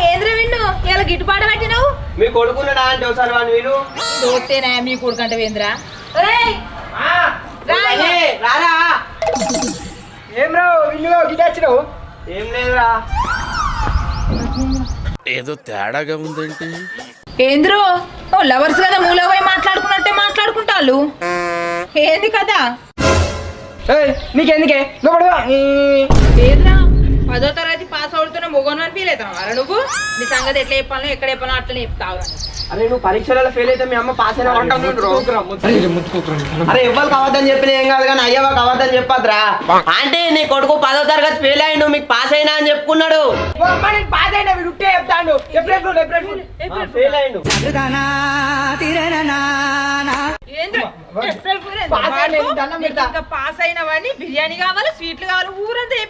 ఏంద్ర విన్ను ఇలా గిట్టుబాటు పెట్టినావు మీ కొడుకున్నాడా అంటే ఒకసారి వాడిని వీలు దోస్తేనా మీ కొడుకంటే వేంద్రా రారా ఏం రావు విన్నుగా గిట్ వచ్చినావు ఏం లేదురా ఏదో తేడాగా ఉందేంటి ఏంద్రు లవర్స్ కదా మూల పోయి మాట్లాడుకున్నట్టే మాట్లాడుకుంటాళ్ళు ఏంది కదా నీకెందుకే ఏంద్రా 10వ తరగతి పాస్ అవుతున్న మొగను అని ఫీల్ అవుతావు అరే నువ్వు నీ సంగతి ఎట్లా చెప్పాలో ఎక్కడ చెప్పాలో అట్లనే చెప్తావు అరే నువ్వు పరీక్షలలో ఫెయిల్ అయితే మీ అమ్మ పాస్ అయినా అరే ఎవ్వరు కావద్దని చెప్పిన ఏం కాదు కానీ అయ్యవా కావద్దని చెప్పద్రా అంటే నీ కొడుకు 10వ తరగతి ఫెయిల్ అయ్యిండు మీకు పాస్ అయినా అని చెప్పుకున్నాడు పాస్ అయినా ఉంటే చెప్తాడు ఫెయిల్ అయ్యిండు పాస్ అయిన వాడిని బిర్యానీ కావాలి స్వీట్లు కావాలి ఊరంతా చెప్పిన